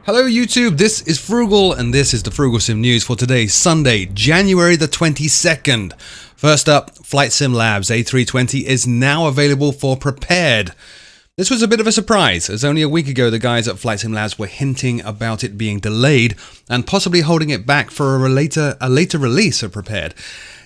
Hello YouTube, this is Frugal and this is the Frooglesim news for today, Sunday, January the 22nd. First up, Flight Sim Labs A320 is now available for Prepared. This was a bit of a surprise, as only a week ago the guys at Flight Sim Labs were hinting about it being delayed and possibly holding it back for a later release of Prepared.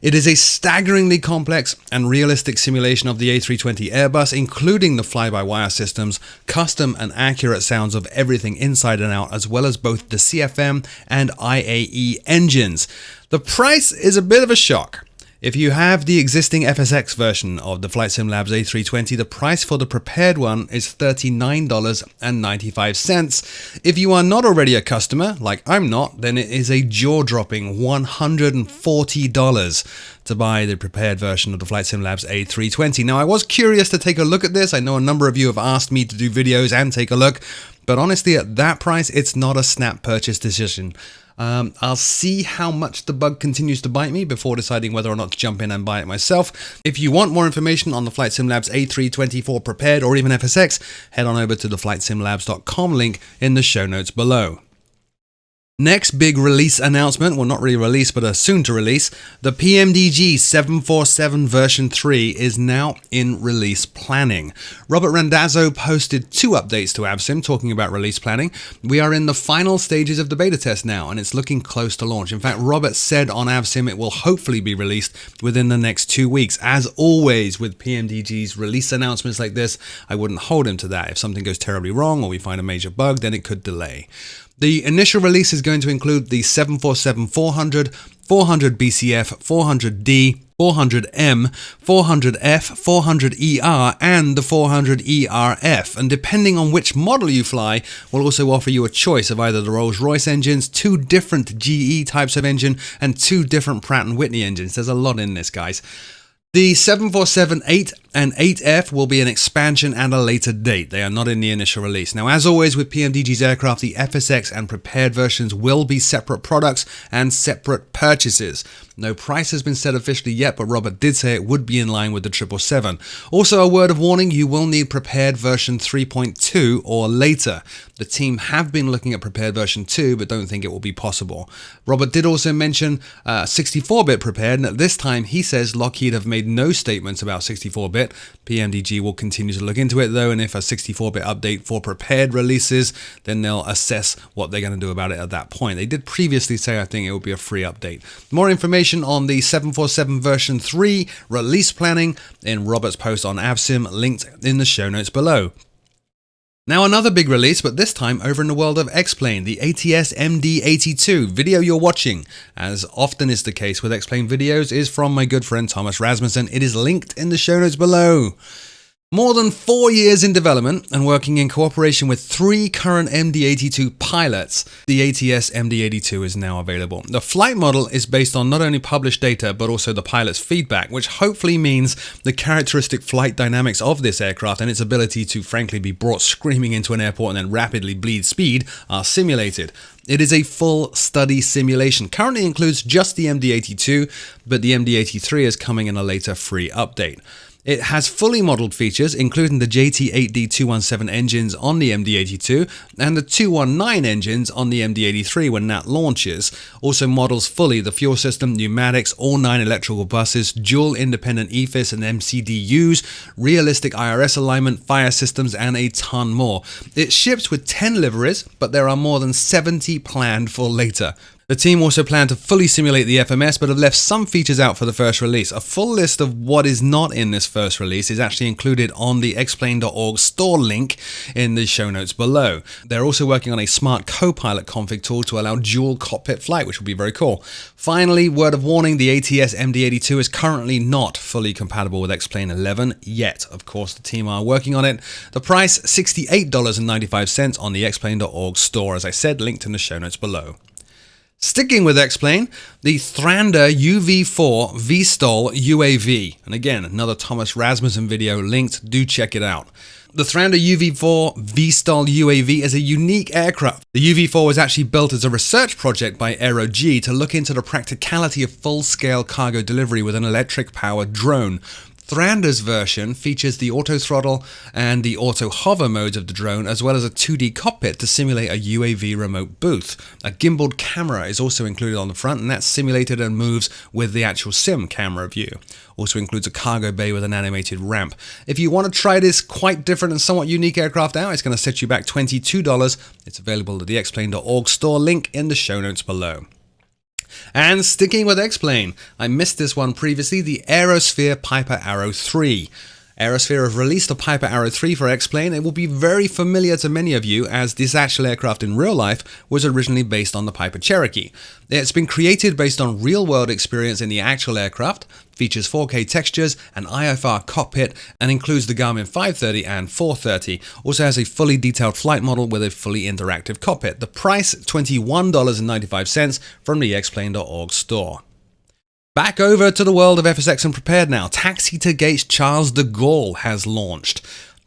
It is a staggeringly complex and realistic simulation of the A320 Airbus, including the fly-by-wire systems, custom and accurate sounds of everything inside and out, as well as both the CFM and IAE engines. The price is a bit of a shock. If you have the existing FSX version of the Flight Sim Labs A320, the price for the prepared one is $39.95. If you are not already a customer, like I'm not, then it is a jaw-dropping $140 to buy the prepared version of the Flight Sim Labs A320. Now, I was curious to take a look at this. I know a number of you have asked me to do videos and take a look, but honestly, at that price, it's not a snap purchase decision. I'll see how much the bug continues to bite me before deciding whether or not to jump in and buy it myself. If you want more information on the Flight Sim Labs A320 Prepared or even FSX, head on over to the flightsimlabs.com link in the show notes below. Next big release announcement, well not really release but a soon to release, the PMDG 747 version 3 is now in release planning. Robert Randazzo posted 2 updates to Avsim talking about release planning. We are in the final stages of the beta test now and it's looking close to launch. In fact, Robert said on Avsim it will hopefully be released within the next 2 weeks. As always with PMDG's release announcements like this, I wouldn't hold him to that. If something goes terribly wrong or we find a major bug, then it could delay. The initial release is going to include the 747-400, 400 BCF, 400D, 400M, 400F, 400ER, and the 400ERF. And depending on which model you fly, we'll also offer you a choice of either the Rolls-Royce engines, 2 different GE types of engine, and 2 different Pratt & Whitney engines. There's a lot in this, guys. The 747-8 and 8F will be an expansion at a later date. They are not in the initial release. Now, as always with PMDG's aircraft, the FSX and prepared versions will be separate products and separate purchases. No price has been set officially yet, but Robert did say it would be in line with the 777. Also, a word of warning, you will need prepared version 3.2 or later. The team have been looking at prepared version 2, but don't think it will be possible. Robert did also mention 64-bit prepared, and at this time he says Lockheed have made no statements about 64-bit. PMDG will continue to look into it though, and if a 64-bit update for prepared releases, then they'll assess what they're going to do about it at that point. They did previously say, I think, it will be a free update. More information on the 747 version 3 release planning in Robert's post on Avsim, linked in the show notes below. Now another big release, but this time over in the world of X-Plane, the ATS MD-82 video you're watching, as often is the case with X-Plane videos, is from my good friend Thomas Rasmussen. It is linked in the show notes below. More than 4 years in development and working in cooperation with 3 current MD-82 pilots, the ATS MD-82 is now available. The flight model is based on not only published data but also the pilot's feedback, which hopefully means the characteristic flight dynamics of this aircraft and its ability to frankly be brought screaming into an airport and then rapidly bleed speed are simulated. It is a full study simulation. Currently includes just the MD-82, but the MD-83 is coming in a later free update. It has fully modeled features, including the JT8D217 engines on the MD-82 and the 219 engines on the MD-83 when that launches. Also models fully the fuel system, pneumatics, all 9 electrical buses, dual independent EFIS and MCDUs, realistic IRS alignment, fire systems, and a ton more. It ships with 10 liveries, but there are more than 70 planned for later. The team also plan to fully simulate the FMS, but have left some features out for the first release. A full list of what is not in this first release is actually included on the xplane.org store link in the show notes below. They're also working on a smart co-pilot config tool to allow dual cockpit flight, which will be very cool. Finally, word of warning, the ATS MD-82 is currently not fully compatible with X-Plane 11 yet. Of course, the team are working on it. The price, $68.95 on the xplane.org store. As I said, linked in the show notes below. Sticking with X-Plane, the Thranduil UV4 VSTOL UAV. And again, another Thomas Rasmussen video linked, do check it out. The Thranduil UV4 VSTOL UAV is a unique aircraft. The UV4 was actually built as a research project by Aero-G to look into the practicality of full-scale cargo delivery with an electric-powered drone. Thranduil's version features the auto throttle and the auto hover modes of the drone, as well as a 2D cockpit to simulate a UAV remote booth. A gimbaled camera is also included on the front, and that's simulated and moves with the actual sim camera view. Also includes a cargo bay with an animated ramp. If you want to try this quite different and somewhat unique aircraft out, it's going to set you back $22. It's available at the xplane.org store, link in the show notes below. And sticking with X-Plane, I missed this one previously, the Aerosphere Piper Arrow 3. Aerosphere have released a Piper Arrow 3 for X-Plane. It will be very familiar to many of you, as this actual aircraft in real life was originally based on the Piper Cherokee. It's been created based on real-world experience in the actual aircraft, features 4K textures, an IFR cockpit, and includes the Garmin 530 and 430. Also has a fully detailed flight model with a fully interactive cockpit. The price, $21.95 from the xplane.org store. Back over to the world of FSX and Prepared now. Taxi to Gate's Charles de Gaulle has launched.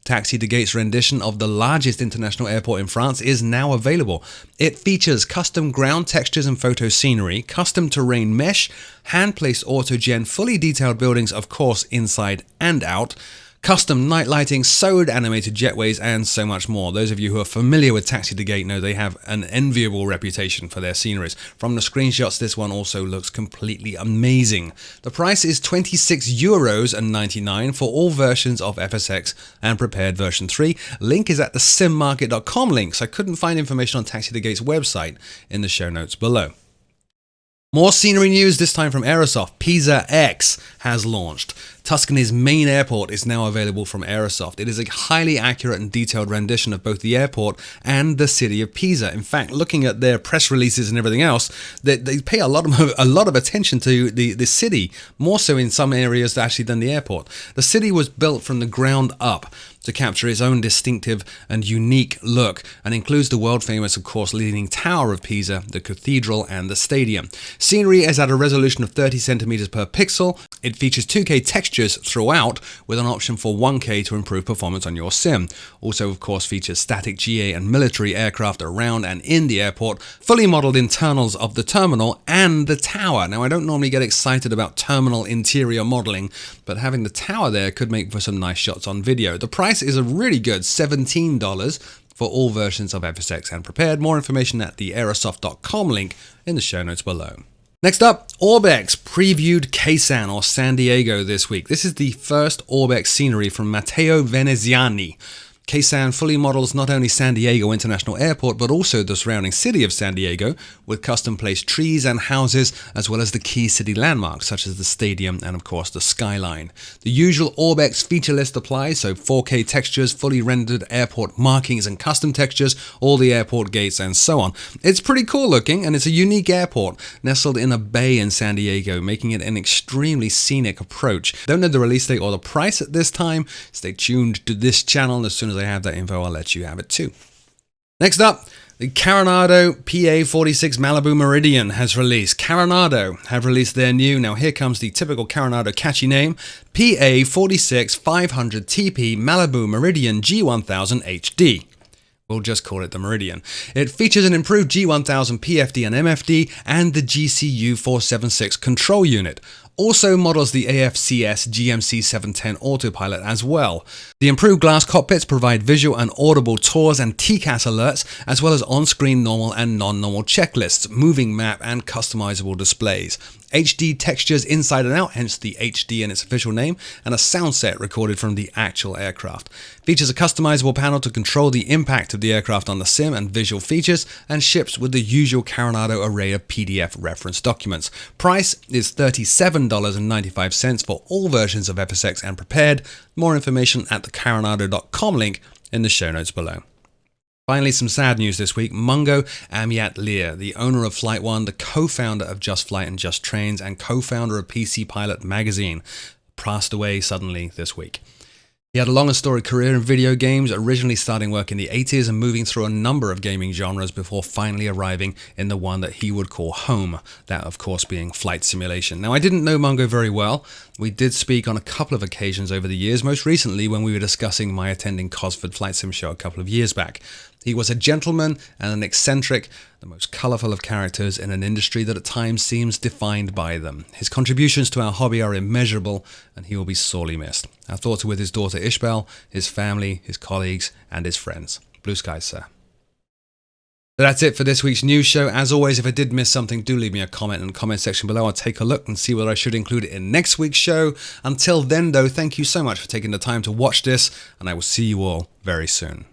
Taxi to Gate's rendition of the largest international airport in France is now available. It features custom ground textures and photo scenery, custom terrain mesh, hand-placed auto-gen, fully detailed buildings, of course, inside and out, custom night lighting, sewed animated jetways, and so much more. Those of you who are familiar with Taxi to Gate know they have an enviable reputation for their sceneries. From the screenshots, this one also looks completely amazing. The price is €26.99 for all versions of FSX and Prepared version 3. Link is at the simmarket.com link, so I couldn't find information on Taxi to Gate's website in the show notes below. More scenery news, this time from Aerosoft. Pisa X has launched. Tuscany's main airport is now available from Aerosoft. It is a highly accurate and detailed rendition of both the airport and the city of Pisa. In fact, looking at their press releases and everything else, they pay a lot of attention to the city, more so in some areas actually than the airport. The city was built from the ground up to capture its own distinctive and unique look, and includes the world-famous, of course, Leaning Tower of Pisa, the cathedral, and the stadium. Scenery is at a resolution of 30 centimeters per pixel. It features 2K textures throughout, with an option for 1K to improve performance on your sim. Also, of course, features static GA and military aircraft around and in the airport, fully modeled internals of the terminal and the tower. Now, I don't normally get excited about terminal interior modeling, but having the tower there could make for some nice shots on video. The price is a really good $17 for all versions of FSX and Prepared. More information at the aerosoft.com link in the show notes below. Next up, Orbex previewed Kaysan or San Diego this week. This is the first Orbex scenery from Matteo Veneziani. Kaysan fully models not only San Diego International Airport, but also the surrounding city of San Diego, with custom-placed trees and houses, as well as the key city landmarks, such as the stadium and, of course, the skyline. The usual Orbex feature list applies, so 4K textures, fully rendered airport markings and custom textures, all the airport gates, and so on. It's pretty cool looking, and it's a unique airport, nestled in a bay in San Diego, making it an extremely scenic approach. Don't know the release date or the price at this time. Stay tuned to this channel. As soon as I have that info, I'll let you have it too. Next up, the Coronado PA-46 Malibu Meridian has released. Coronado have released their new, now here comes the typical Coronado catchy name, PA-46 500 TP Malibu Meridian G1000 HD. We'll just call it the Meridian. It features an improved G1000 PFD and MFD and the GCU476 control unit. Also models the AFCS GMC 710 autopilot as well. The improved glass cockpits provide visual and audible tours and TCAS alerts, as well as on-screen normal and non-normal checklists, moving map, and customizable displays. HD textures inside and out, hence the HD in its official name, and a sound set recorded from the actual aircraft. Features a customizable panel to control the impact of the aircraft on the sim and visual features, and ships with the usual Coronado array of PDF reference documents. Price is $37.95 for all versions of FSX and Prepared. More information at the coronado.com link in the show notes below. Finally, some sad news this week. Mungo Amelia, the owner of Flight One, the co-founder of Just Flight and Just Trains, and co-founder of PC Pilot magazine, passed away suddenly this week. He had a long and storied career in video games, originally starting work in the 80s and moving through a number of gaming genres before finally arriving in the one that he would call home, that of course being flight simulation. Now, I didn't know Mungo very well. We did speak on a couple of occasions over the years, most recently when we were discussing my attending Cosford Flight Sim show a couple of years back. He was a gentleman and an eccentric, the most colourful of characters in an industry that at times seems defined by them. His contributions to our hobby are immeasurable, and he will be sorely missed. Our thoughts are with his daughter Ishbel, his family, his colleagues, and his friends. Blue skies, sir. But that's it for this week's news show. As always, if I did miss something, do leave me a comment in the comment section below. I'll take a look and see whether I should include it in next week's show. Until then, though, thank you so much for taking the time to watch this, and I will see you all very soon.